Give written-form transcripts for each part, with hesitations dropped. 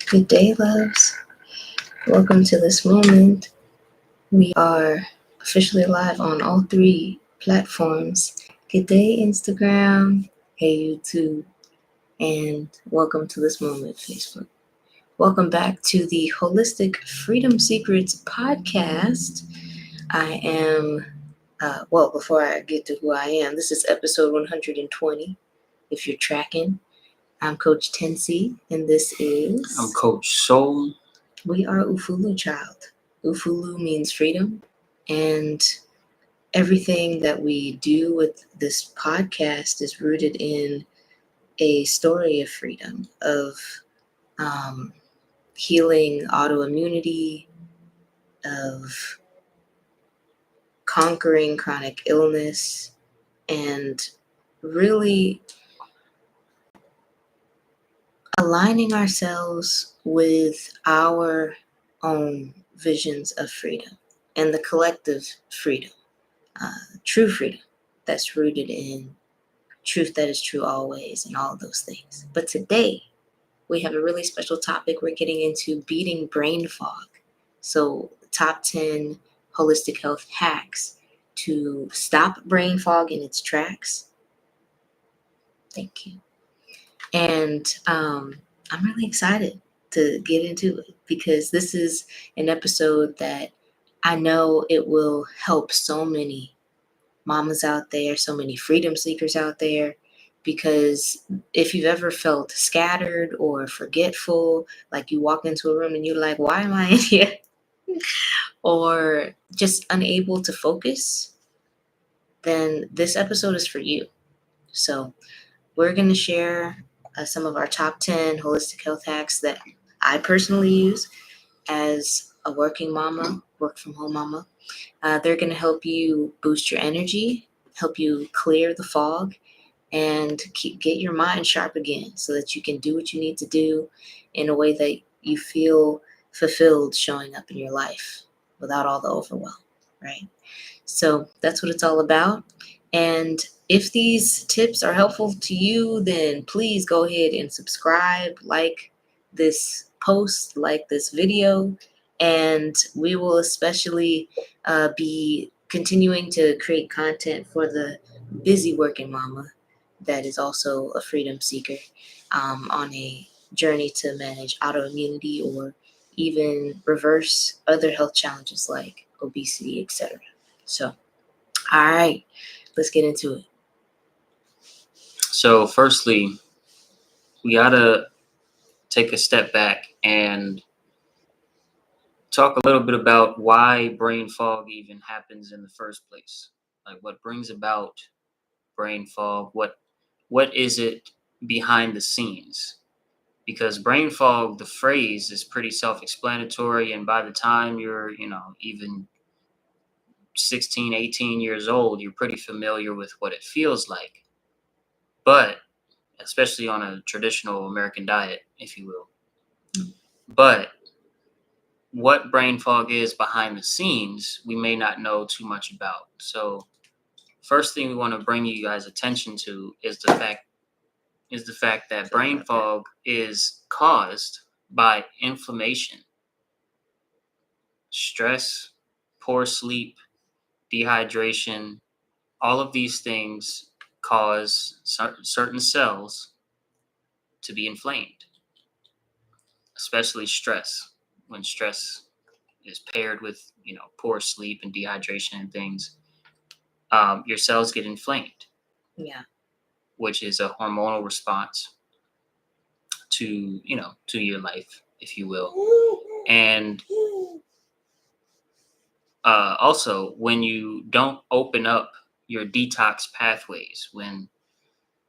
Good day, loves. Welcome to this moment. We are officially live on all three platforms. Good day, Instagram. Hey, YouTube. And welcome to this moment, Facebook. Welcome back to the Holistic Freedom Secrets podcast. I am, before I get to who I am, this is episode 120. If you're tracking, I'm Coach Tensi, and this is. I'm Coach Soul. We are Ufulu Child. Ufulu means freedom, and everything that we do with this podcast is rooted in a story of freedom, of healing autoimmunity, of conquering chronic illness, and really aligning ourselves with our own visions of freedom and the collective freedom. True freedom that's rooted in truth that is true always and all of those things. But today, we have a really special topic. We're getting into beating brain fog. So, top 10 holistic health hacks to stop brain fog in its tracks. Thank you. And I'm really excited to get into it because this is an episode that I know it will help so many mamas out there, so many freedom seekers out there. Because if you've ever felt scattered or forgetful, like you walk into a room and you're like, why am I in here? Or just unable to focus, then this episode is for you. So we're going to share some of our top 10 holistic health hacks that I personally use as a working mama, work from home mama. They're going to help you boost your energy, help you clear the fog, and get your mind sharp again so that you can do what you need to do in a way that you feel fulfilled showing up in your life without all the overwhelm, right? So that's what it's all about. And if these tips are helpful to you, then please go ahead and subscribe, like this post, like this video, and we will especially be continuing to create content for the busy working mama that is also a freedom seeker on a journey to manage autoimmunity or even reverse other health challenges like obesity, etc. So, all right, let's get into it. So, firstly, we gotta take a step back and talk a little bit about why brain fog even happens in the first place. Like, what brings about brain fog? What is it behind the scenes? Because brain fog, the phrase is pretty self-explanatory, and by the time you're, even 16, 18 years old, you're pretty familiar with what it feels like. But especially on a traditional American diet, if you will. But what brain fog is behind the scenes, we may not know too much about. So, first thing we want to bring you guys attention to is the fact that brain fog is caused by inflammation, stress, poor sleep, dehydration. All of these things cause certain cells to be inflamed, especially stress. When stress is paired with poor sleep and dehydration and things, your cells get inflamed. Yeah. Which is a hormonal response to to your life, if you will. And also, when you don't open up your detox pathways, when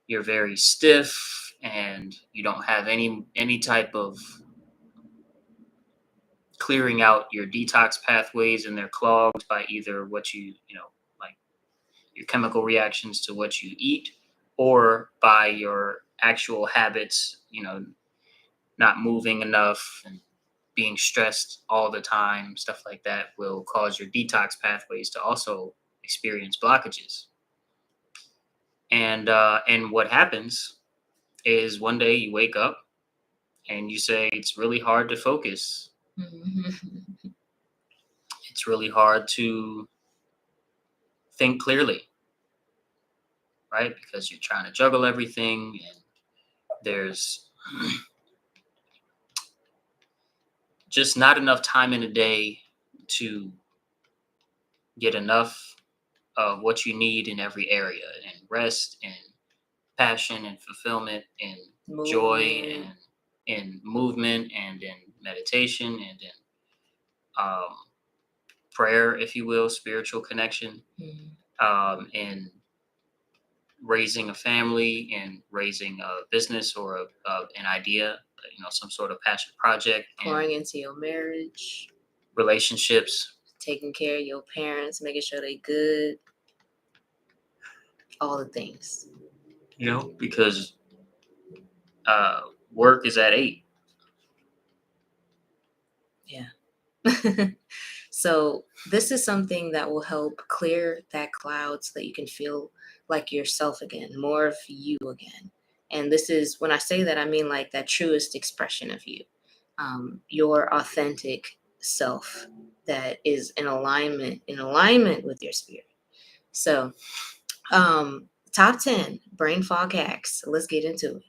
you're very stiff and you don't have any type of clearing out your detox pathways, and they're clogged by either what like your chemical reactions to what you eat or by your actual habits, not moving enough and being stressed all the time, stuff like that will cause your detox pathways to also experience blockages. And what happens is one day you wake up and you say it's really hard to focus. Mhm. It's really hard to think clearly, right? Because you're trying to juggle everything, and there's just not enough time in a day to get enough of what you need in every area, and rest and passion and fulfillment and joy Movement. and in movement and in meditation and in um, prayer, if you will, spiritual connection, Mhm. in raising a family and raising a business or an idea, some sort of passion project and Pouring into your marriage, relationships. taking care of your parents, making sure they good, all the things. Because uh, work is at 8. Yeah. So this is something that will help clear that cloud so that you can feel like yourself again, more of you again. And this is, when I say that, I mean like that truest expression of you, your authentic self that is in alignment with your spirit. So, top 10 brain fog hacks. Let's get into it.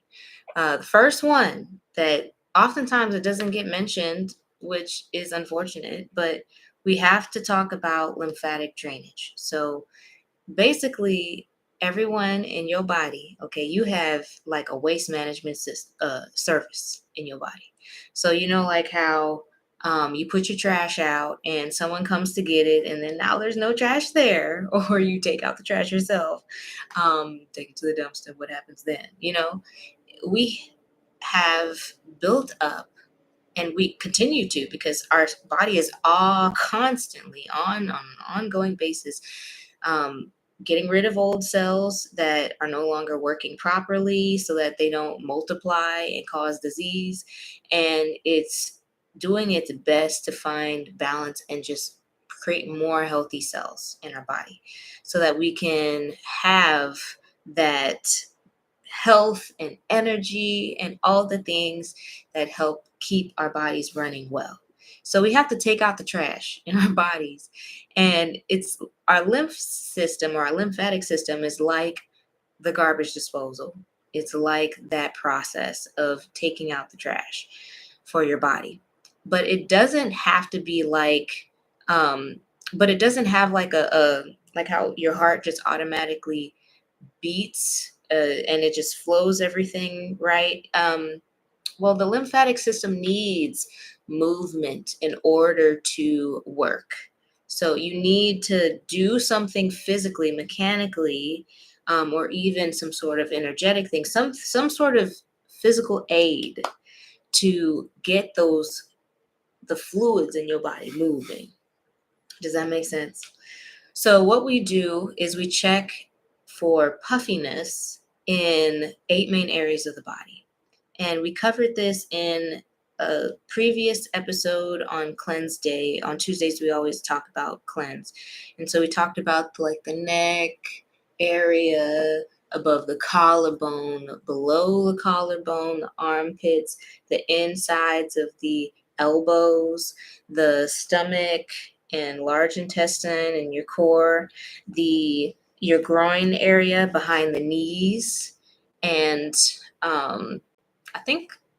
The first one that oftentimes it doesn't get mentioned, which is unfortunate, but we have to talk about lymphatic drainage. So basically, everyone in your body, okay, you have like a waste management service in your body. So you know, like how you put your trash out and someone comes to get it, and then now there's no trash there, or you take out the trash yourself, take it to the dumpster. What happens then? We have built up, and we continue to, because our body is all constantly on an ongoing basis, um, getting rid of old cells that are no longer working properly so that they don't multiply and cause disease. And it's doing its best to find balance and just create more healthy cells in our body so that we can have that health and energy and all the things that help keep our bodies running well. So we have to take out the trash in our bodies. And it's our lymph system, or our lymphatic system is like the garbage disposal. It's like that process of taking out the trash for your body. But it doesn't have to be like, um, but it doesn't have like a like how your heart just automatically beats, and it just flows everything right. Well, the lymphatic system needs movement in order to work. So you need to do something physically, mechanically, or even some sort of energetic thing, some sort of physical aid to get the fluids in your body moving. Does that make sense? So what we do is we check for puffiness in 8 main areas of the body. And we covered this in a previous episode on cleanse day. On Tuesdays, we always talk about cleanse. And so we talked about like the neck area, above the collarbone, below the collarbone, the armpits, the insides of the elbows, the stomach and large intestine and your core, your groin area behind the knees, and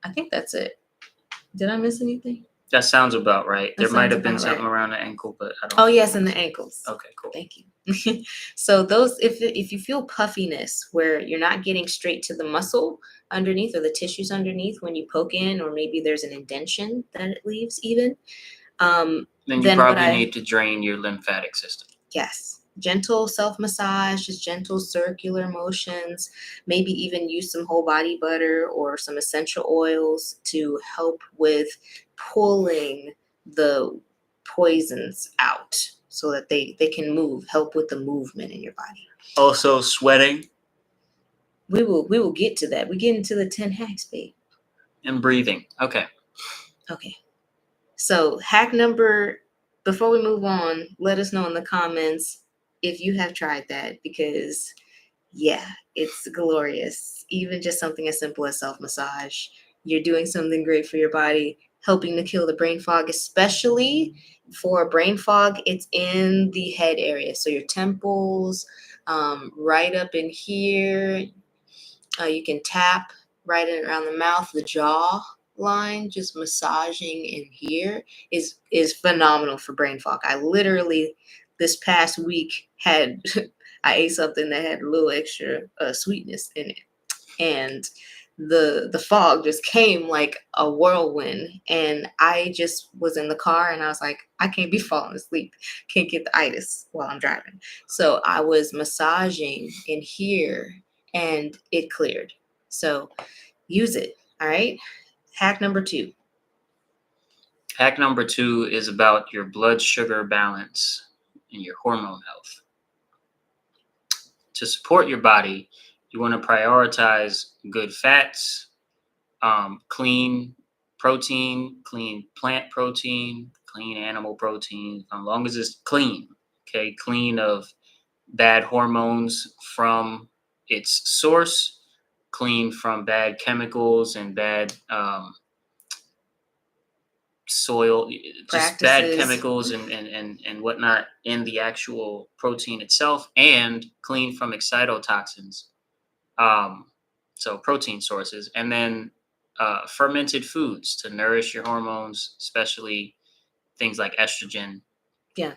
I think that's it. Did I miss anything? That sounds about right. That There might sounds have been about something right. around the ankle, but I don't Oh think yes, it and the was. ankles. Okay, cool. Thank you. So those, if you feel puffiness where you're not getting straight to the muscle underneath or the tissues underneath when you poke in, or maybe there's an indention that it leaves even, Then you then what probably I need to drain your lymphatic system. yes, gentle self massage, just gentle circular motions, maybe even use some whole body butter or some essential oils to help with pulling the poisons out so that they can move, help with the movement in your body. Also, sweating We will get to that. We get into the 10 hacks, babe. and breathing. Okay. Okay. So hack number, before we move on, let us know in the comments if you have tried that, because yeah, it's glorious. Even just something as simple as self massage you're doing something great for your body, helping to kill the brain fog, especially for brain fog. It's in the head area. So your temples, right up in here. You can tap right in around the mouth, the jaw line, just massaging in here is phenomenal for brain fog. I literally this past week had I ate something that had a little extra sweetness in it, and the fog just came like a whirlwind, and I just was in the car and I was like, I can't be falling asleep, can't get the itis while I'm driving. So I was massaging in here and it cleared. So use it. All right. Hack number 2. Hack number 2 is about your blood sugar balance and your hormone health. To support your body, you want to prioritize good fats, clean protein, clean plant protein, clean animal protein, as long as it's clean, okay? Clean of bad hormones from its source, clean from bad chemicals and bad soil, just bad Practices. chemicals and whatnot in the actual protein itself, and clean from excitotoxins. So protein sources, and then fermented foods to nourish your hormones, especially things like estrogen. Yeah.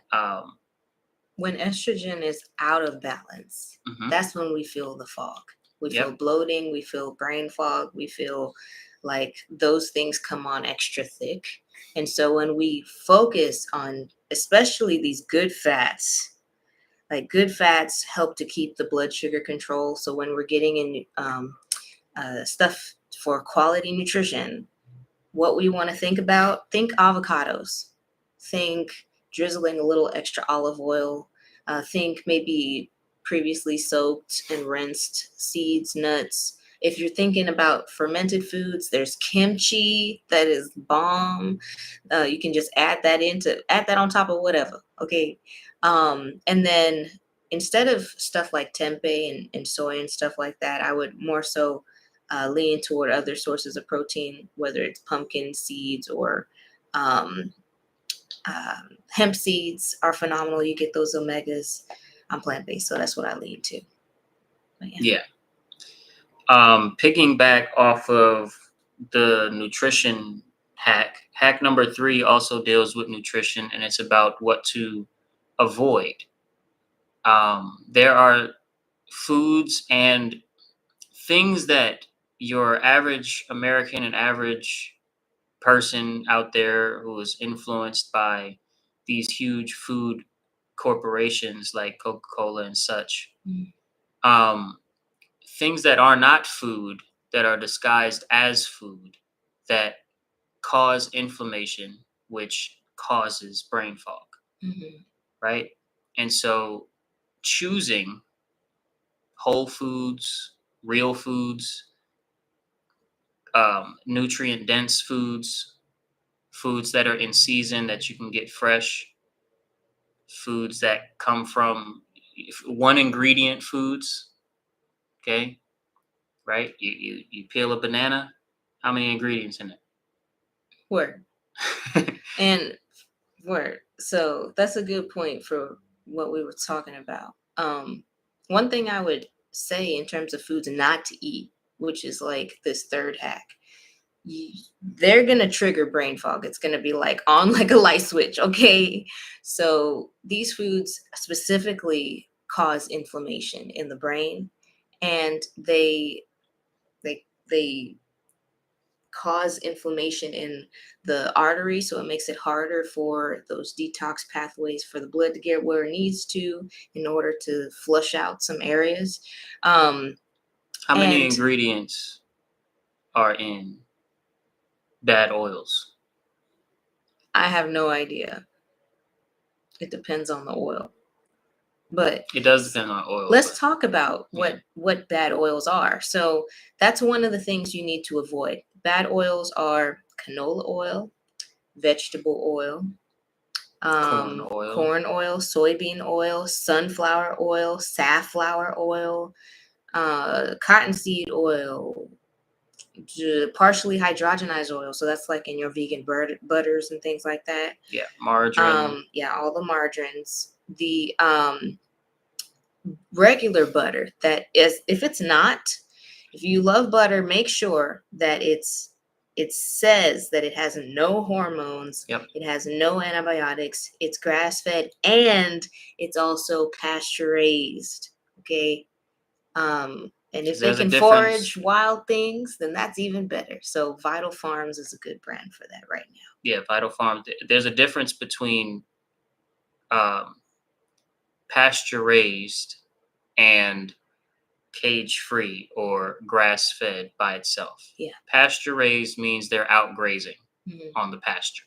When estrogen is out of balance, that's when we feel the fog. We feel bloating, we feel brain fog, we feel like those things come on extra thick. And so when we focus on especially these good fats, like good fats help to keep the blood sugar control. So when we're getting in stuff for quality nutrition, what we want to think think avocados, think drizzling a little extra olive oil, think maybe previously soaked and rinsed seeds, nuts. If you're thinking about fermented foods, there's kimchi that is bomb. You can just add that on top of whatever. Okay. And then instead of stuff like tempeh and soy and stuff like that, I would more so lean toward other sources of protein, whether it's pumpkin seeds or hemp seeds are phenomenal. You get those omegas. I'm plant-based, so that's what I lean to. Yeah. Picking back off of the nutrition hack number 3 also deals with nutrition, and it's about what to avoid. There are foods and things that your average American and average person out there who is influenced by these huge food corporations like Coca-Cola and such, things that are not food, that are disguised as food, that cause inflammation, which causes brain fog, right? And so choosing whole foods, real foods, nutrient dense foods, foods that are in season that you can get fresh, foods that come from one ingredient foods, okay? Right? You peel a banana, how many ingredients in it? Word. And word. So that's a good point for what we were talking about. One thing I would say in terms of foods not to eat, which is like this third hack, they're gonna trigger brain fog. It's gonna be like on like a light switch. Okay, so these foods specifically cause inflammation in the brain, and they cause inflammation in the artery, so it makes it harder for those detox pathways for the blood to get where it needs to in order to flush out some areas. How many ingredients are in bad oils? I have no idea. It depends on the oil. But it does depend on oil. Let's talk about what bad oils are. So that's one of the things you need to avoid. Bad oils are canola oil, vegetable oil, corn oil, soybean oil, sunflower oil, safflower oil, cottonseed oil, partially hydrogenized oil. So that's like in your vegan butters and things like that. Yeah, margarine. Yeah, all the margarines. The regular butter that is, if you love butter, make sure that it says that it has no hormones, Yep. it has no antibiotics, it's grass fed, and it's also pasture raised. Okay. And if they There's a can difference. forage wild things, then that's even better. So Vital Farms is a good brand for that right now. Yeah, Vital Farms. There's a difference between um, pasture raised and cage free or grass fed by itself. Yeah. Pasture raised means they're out grazing Mhm. on the pasture.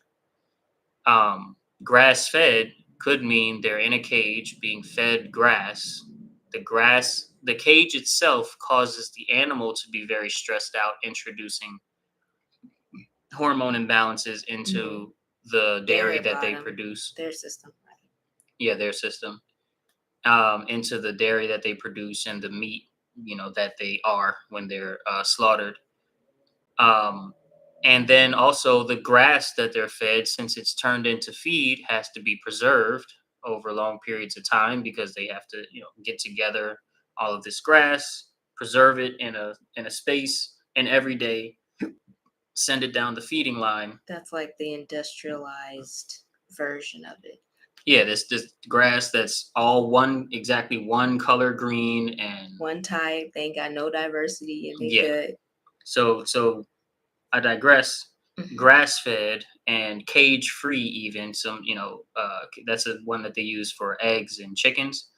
Grass fed could mean they're in a cage being fed grass. The cage itself causes the animal to be very stressed out, introducing hormone imbalances into the dairy Their that they bottom, produce. their system. Yeah, their system. Into the dairy that they produce and the meat, that they are when they're slaughtered. And then also the grass that they're fed, since it's turned into feed, has to be preserved over long periods of time because they have to, get together all of this grass, preserve it in a space, and every day send it down the feeding line. That's like the industrialized version of it. Yeah, this grass that's all exactly one color green and one type. They ain't got no diversity and they Yeah. good. So I digress. Mhm. Grass fed and cage free, even some, that's one that they use for eggs and chickens.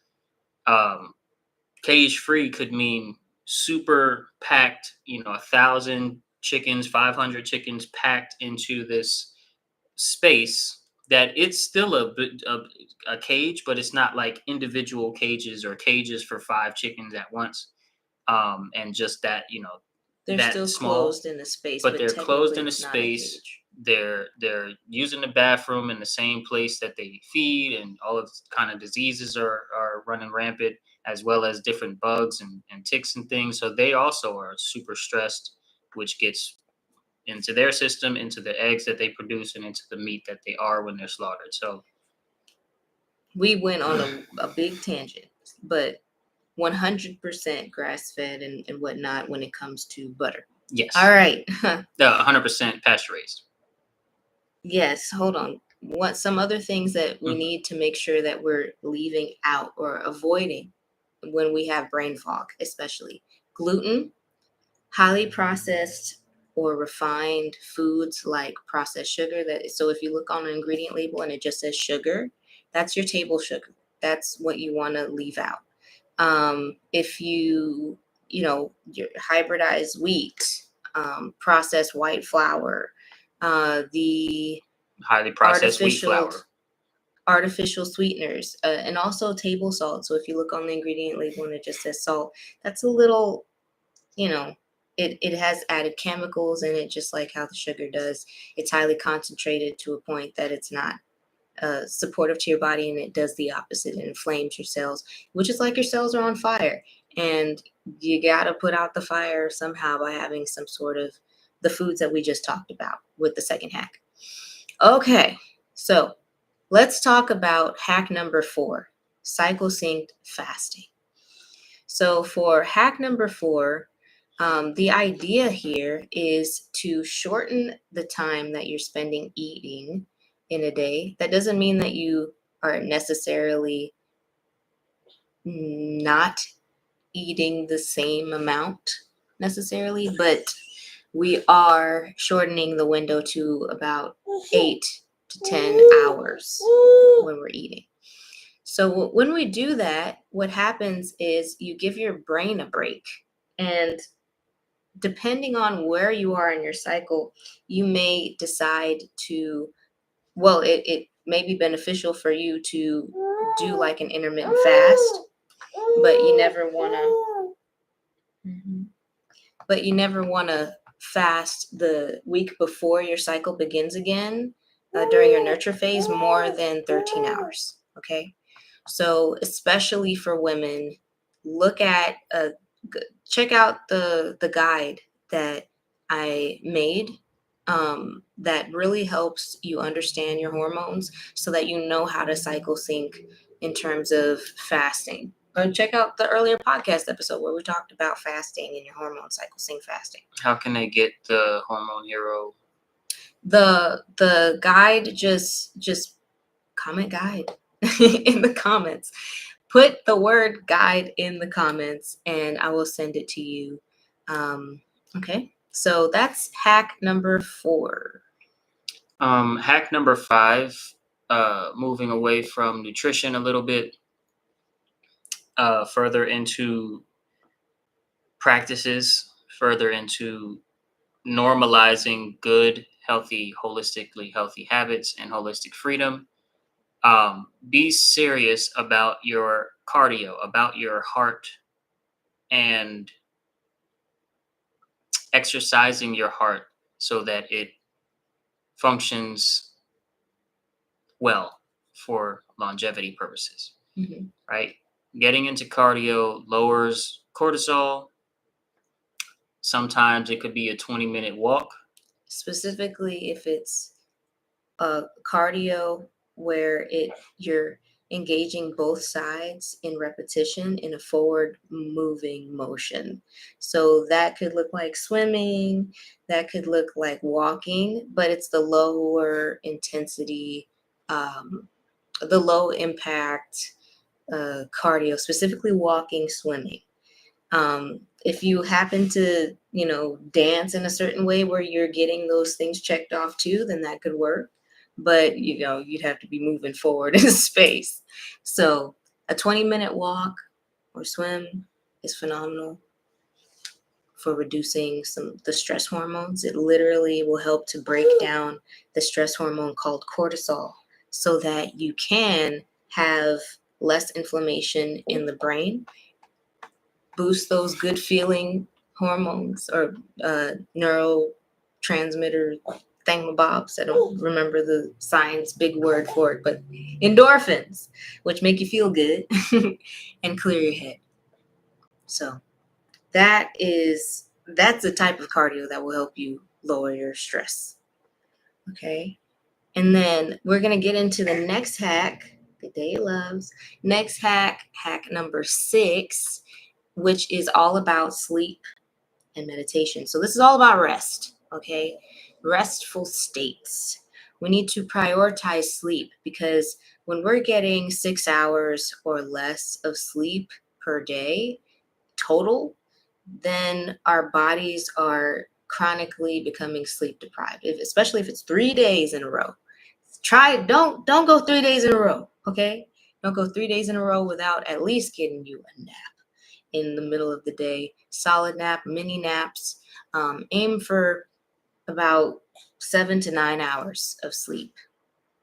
Cage free could mean super packed, 1,000 chickens, 500 chickens packed into this space that it's still a cage, but it's not like individual cages or cages for 5 chickens at once. And just that, They're that still small, closed in a space, but but they're closed technically in a it's not a space. cage. They're using the bathroom in the same place that they feed, and all of kind of diseases are running rampant, as well as different bugs and ticks and things. So they also are super stressed, which gets into their system, into the eggs that they produce, and into the meat that they are when they're slaughtered. So We went on a big tangent, but 100% grass fed and whatnot when it comes to butter. yes, All right. 100% pasture raised. Yes, hold on. What some other things that we need to make sure that we're leaving out or avoiding when we have brain fog, especially gluten, highly processed or refined foods like processed sugar. So if you look on an ingredient label and it just says sugar, that's your table sugar. That's what you want to leave out. If your hybridized wheat, processed white flour, the Highly processed wheat flour. artificial sweeteners, and also table salt. So if you look on the ingredient label and it just says salt, that's a little, it has added chemicals in it, just like how the sugar does. It's highly concentrated to a point that it's not supportive to your body, and it does the opposite. It inflames your cells, which is like your cells are on fire. And you got to put out the fire somehow by having some sort of the foods that we just talked about with the second hack. Okay, so let's talk about hack number 4, cycle synced fasting. So for hack number 4, the idea here is to shorten the time that you're spending eating in a day. That doesn't mean that you are necessarily not eating the same amount necessarily, but we are shortening the window to about 8 to 10 hours when we're eating. So when we do that, what happens is you give your brain a break. And depending on where you are in your cycle, you may decide to, it may be beneficial for you to do like an intermittent fast, but you never want to fast the week before your cycle begins again during your nurture phase more than 13 hours. Okay. So especially for women, check out the guide that I made that really helps you understand your hormones so that you know how to cycle sync in terms of fasting. Or check out the earlier podcast episode where we talked about fasting and your hormone cycle sync fasting. How can they get the Hormone Hero? The guide, just comment guide in the comments. Put the word guide in the comments and I will send it to you. Okay, so that's hack number 4. Hack number 5, moving away from nutrition a little bit, further into practices, further into normalizing good, healthy, holistically healthy habits and holistic freedom. Be serious about your cardio, about your heart, and exercising your heart so that it functions well for longevity purposes, right? Getting into cardio lowers cortisol. Sometimes it could be a 20-minute walk. Specifically, if it's cardio where you're engaging both sides in repetition in a forward moving motion. So that could look like swimming, that could look like walking, but it's the lower intensity, the low impact cardio, specifically walking, swimming. If you happen to, dance in a certain way where you're getting those things checked off too, then that could work. But, you'd have to be moving forward in space. So a 20-minute walk or swim is phenomenal for reducing the stress hormones. It literally will help to break down the stress hormone called cortisol so that you can have less inflammation in the brain, boost those good feeling hormones or neurotransmitter thingamabobs. I don't remember the science big word for it, but endorphins, which make you feel good and clear your head. So that's a type of cardio that will help you lower your stress. Okay. And then we're going to get into the next hack that Day loves. Next hack number 6, which is all about sleep and meditation. So this is all about rest, okay? Restful states. We need to prioritize sleep because when we're getting 6 hours or less of sleep per day total, then our bodies are chronically becoming sleep deprived, especially if it's 3 days in a row. Don't go 3 days in a row, okay? Don't go 3 days in a row without at least getting you a nap in the middle of the day. Solid nap, mini naps. Aim for about 7 to 9 hours of sleep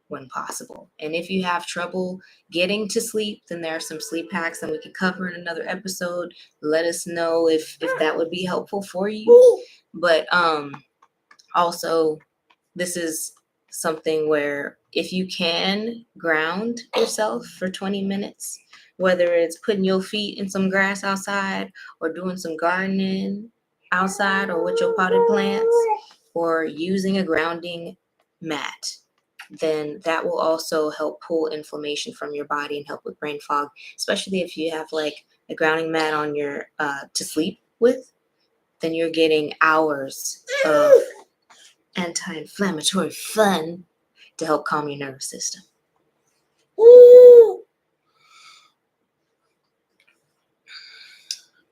when possible. And if you have trouble getting to sleep, then there are some sleep hacks that we can cover in another episode. Let us know if that would be helpful for you. But also, this is something where if you can ground yourself for 20 minutes, whether it's putting your feet in some grass outside or doing some gardening outside or with your potted plants or using a grounding mat, then that will also help pull inflammation from your body and help with brain fog, especially if you have like a grounding mat on your to sleep with, then you're getting hours of anti-inflammatory fun to help calm your nervous system.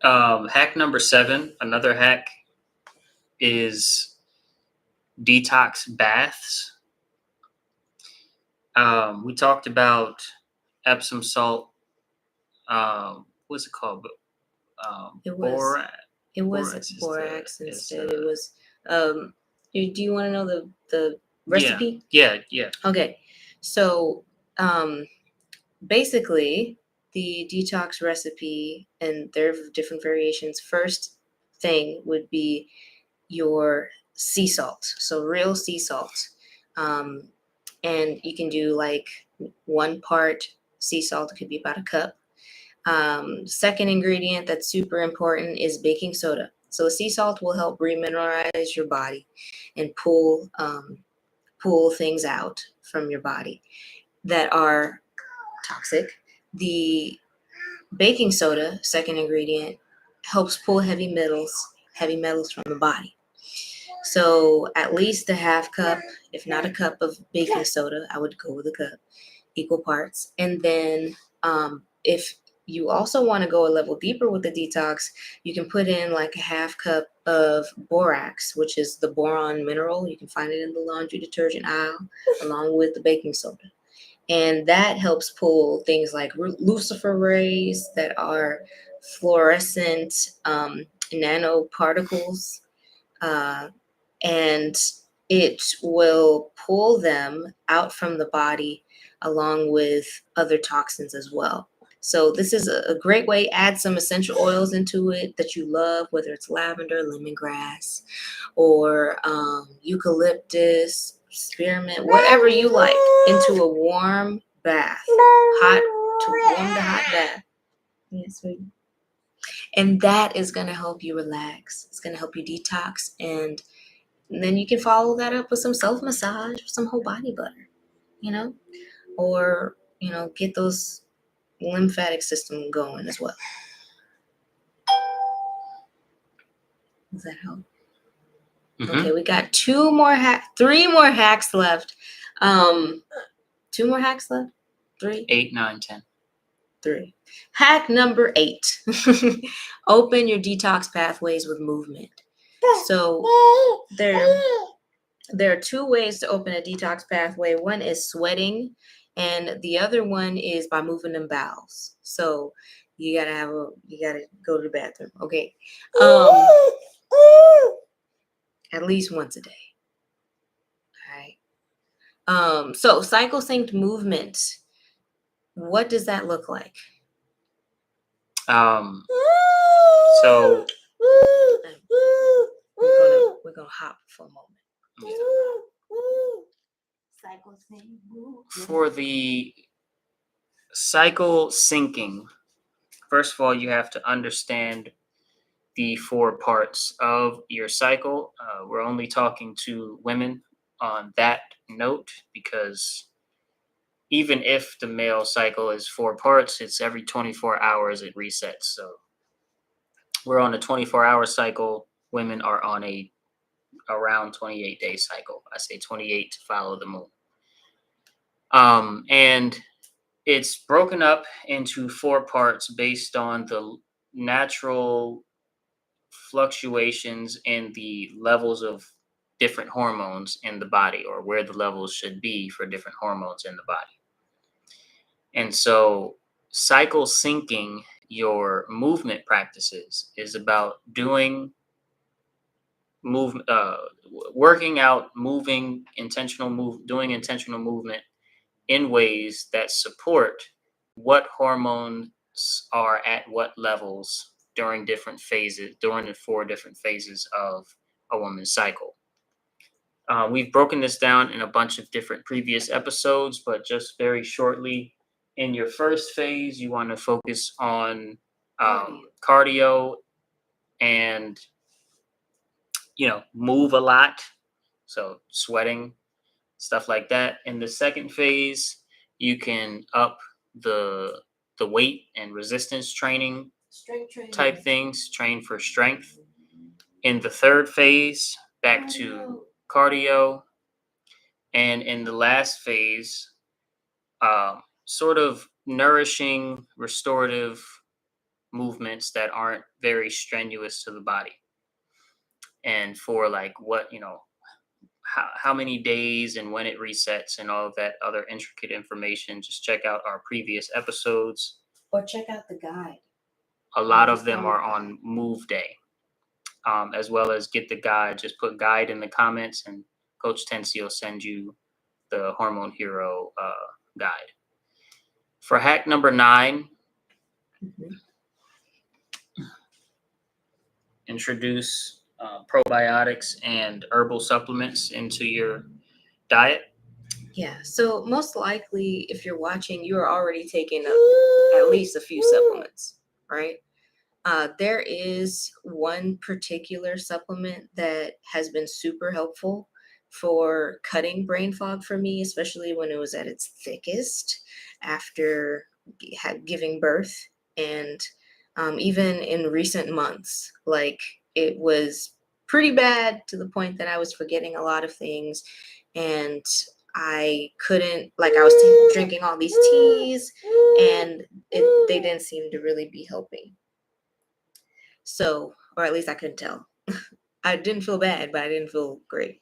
Hack number 7, another hack, is detox baths. We talked about Epsom salt. What's it called? It was borax instead. It was. Do you want to know the recipe? Yeah. Okay, so basically the detox recipe, and there are different variations. First thing would be your sea salt, so real sea salt, and you can do like 1 part sea salt. It could be about a cup. Second ingredient that's super important is baking soda. So sea salt will help remineralize your body and pull things out from your body that are toxic. The baking soda, second ingredient, helps pull heavy metals from the body. So at least a half cup, if not a cup of baking soda, I would go with a cup, equal parts. And then if you also want to go a level deeper with the detox, you can put in like a half cup of borax, which is the boron mineral. You can find it in the laundry detergent aisle along with the baking soda. And that helps pull things like Lucifer rays that are fluorescent nanoparticles, and it will pull them out from the body along with other toxins as well. So this is a great way. Add some essential oils into it that you love, whether it's lavender, lemongrass, or eucalyptus, spearmint, whatever you like, into a warm bath, warm to hot bath. Yes, sweetie. And that is going to help you relax. It's going to help you detox, and then you can follow that up with some self massage, some whole body butter, or get those lymphatic system going as well. Does that help? Mm-hmm. Okay, we got 3 more hacks left. 2 more hacks left? 3? 8, 9, 10. 3. Hack number 8. Open your detox pathways with movement. So there are 2 ways to open a detox pathway. One is sweating, and the other one is by moving them bowels. So you gotta go to the bathroom. Okay. At least once a day. All right. So cycle synced movement. What does that look like? So we're gonna hop for a moment. Yeah. Cycle synced movement. For the cycle syncing, first of all, you have to understand the 4 parts of your cycle. We're only talking to women on that note because even if the male cycle is 4 parts, it's every 24 hours it resets. So we're on a 24-hour cycle. Women are on around 28-day cycle. I say 28 to follow the moon. And it's broken up into 4 parts based on the natural fluctuations in the levels of different hormones in the body, or where the levels should be for different hormones in the body. And so cycle syncing your movement practices is about doing working out, doing intentional movement in ways that support what hormones are at what levels during the 4 different phases of a woman's cycle. We've broken this down in a bunch of different previous episodes, but just very shortly, in your first phase, you want to focus on cardio and, move a lot. So sweating, stuff like that. In the second phase, you can up the weight and resistance training type things, train for strength. In the third phase, back to cardio. And in the last phase, sort of nourishing, restorative movements that aren't very strenuous to the body. And for like how many days and when it resets and all of that other intricate information, just check out our previous episodes. Or check out the guide. A lot of them are on Move Day, as well as get the guide. Just put guide in the comments and Coach Tensi will send you the Hormone Hero guide. For hack number 9, introduce probiotics and herbal supplements into your diet. Yeah, so most likely, if you're watching, you're already taking at least a few supplements, right? There is one particular supplement that has been super helpful for cutting brain fog for me, especially when it was at its thickest after giving birth. And even in recent months, like it was pretty bad to the point that I was forgetting a lot of things. And I couldn't, like, I was drinking all these teas, and they didn't seem to really be helping. So, or at least I couldn't tell. I didn't feel bad, but I didn't feel great.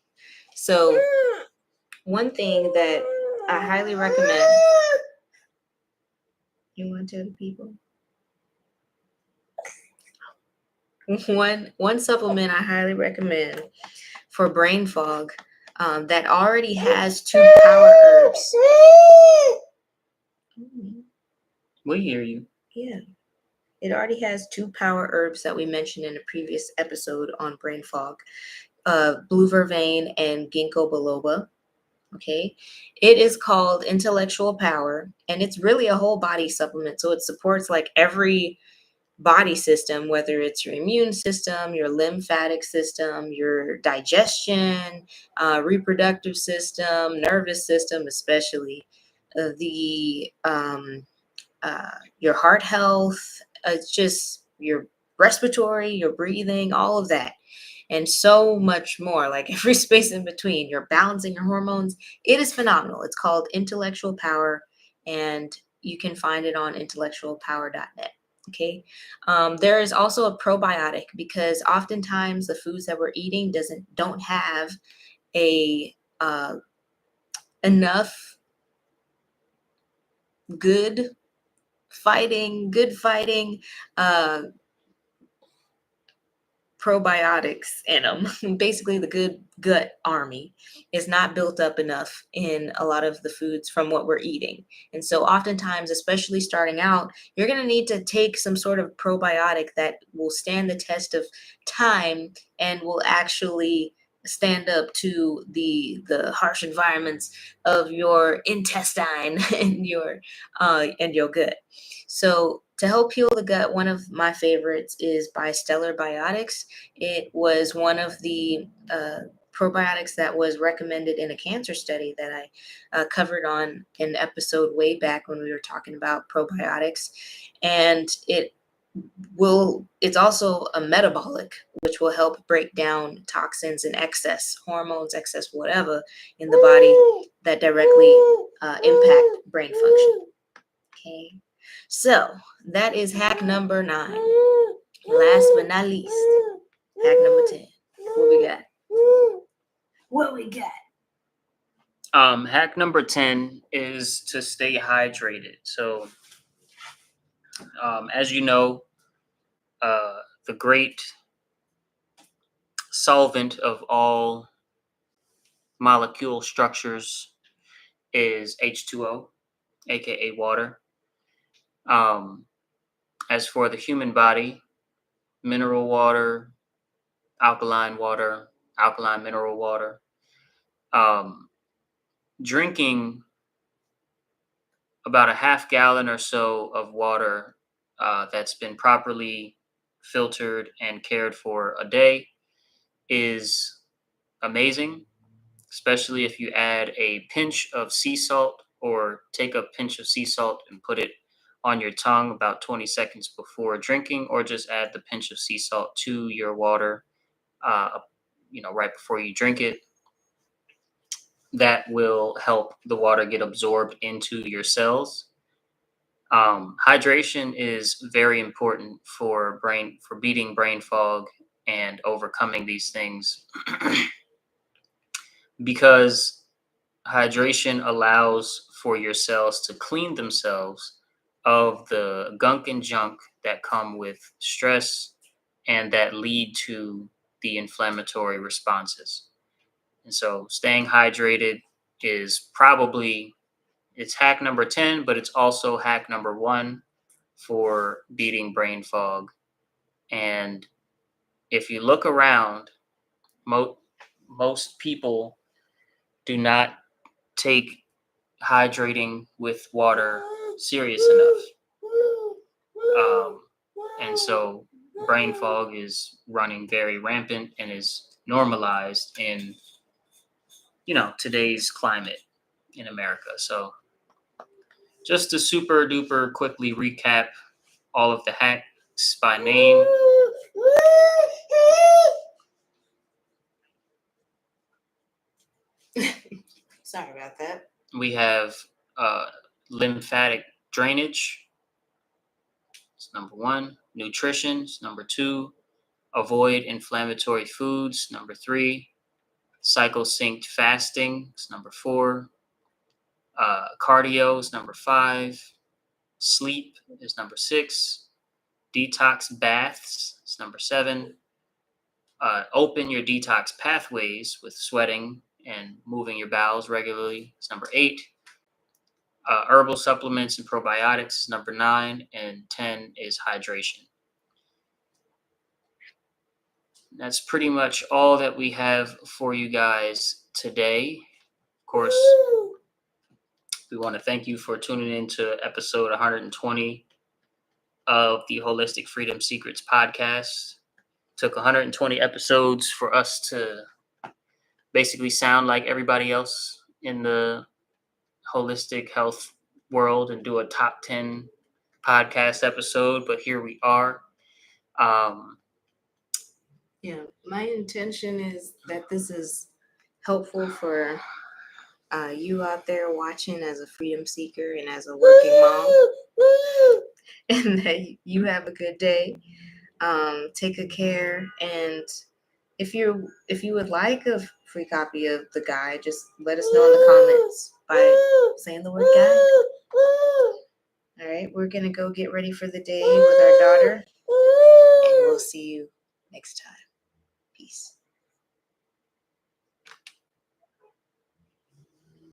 So, one thing that I highly recommend. You want to tell the people? One supplement I highly recommend for brain fog that already has 2 power herbs. We hear you. Yeah. It already has 2 power herbs that we mentioned in a previous episode on brain fog. Blue vervain and ginkgo biloba. Okay, it is called Intellectual Power, and it's really a whole body supplement. So it supports like every body system, whether it's your immune system, your lymphatic system, your digestion, reproductive system, nervous system, especially the your heart health. It's just your respiratory, your breathing, all of that, and so much more, like every space in between. You're balancing your hormones. It is phenomenal. It's called Intellectual Power, and you can find it on intellectualpower.net. Okay. There is also a probiotic, because oftentimes the foods that we're eating don't have a enough good good fighting uh probiotics in them. Basically, the good gut army is not built up enough in a lot of the foods from what we're eating. And so, oftentimes, especially starting out, you're going to need to take some sort of probiotic that will stand the test of time and will actually stand up to the harsh environments of your intestine and your gut. So to help heal the gut, one of my favorites is by Stellar Biotics. It was one of the probiotics that was recommended in a cancer study that I covered on an episode way back when we were talking about probiotics. And it's also a metabolic, which will help break down toxins and excess hormones, excess whatever in the body that directly impact brain function. Okay. So that is hack number 9. Last but not least, hack number 10. What we got? What we got? Hack number 10 is to stay hydrated. So, as you know, the great solvent of all molecule structures is H2O, aka water. As for the human body, mineral water, alkaline mineral water. Drinking about a half gallon or so of water that's been properly filtered and cared for a day is amazing, especially if you add a pinch of sea salt, or take a pinch of sea salt and put it on your tongue about 20 seconds before drinking, or just add the pinch of sea salt to your water, right before you drink it. That will help the water get absorbed into your cells. Hydration is very important for beating brain fog and overcoming these things, because hydration allows for your cells to clean themselves of the gunk and junk that come with stress and that lead to the inflammatory responses. And so staying hydrated is it's hack number 10, but it's also hack number 1 for beating brain fog. And if you look around, most people do not take hydrating with water serious enough. And so brain fog is running very rampant and is normalized in, today's climate in America. So just to super duper quickly recap all of the hacks by name. Sorry about that. We have lymphatic drainage. It's number 1. Nutrition is number 2. Avoid inflammatory foods, number 3. Cycle synced fasting is number 4. Cardio is number 5. Sleep is number 6. Detox baths is number 7. Open your detox pathways with sweating and moving your bowels regularly is number 8. Herbal supplements and probiotics is number 9. And 10 is hydration. That's pretty much all that we have for you guys today. Of course, we want to thank you for tuning in to episode 120 of the Holistic Freedom Secrets podcast. Took 120 episodes for us to basically sound like everybody else in the holistic health world and do a top 10 podcast episode, but here we are. Yeah, my intention is that this is helpful for you out there watching as a freedom seeker and as a working mom, and that you have a good day. Take good care, and if you would like a free copy of the guide, just let us know in the comments by saying the word guide. All right, we're gonna go get ready for the day with our daughter, and we'll see you next time.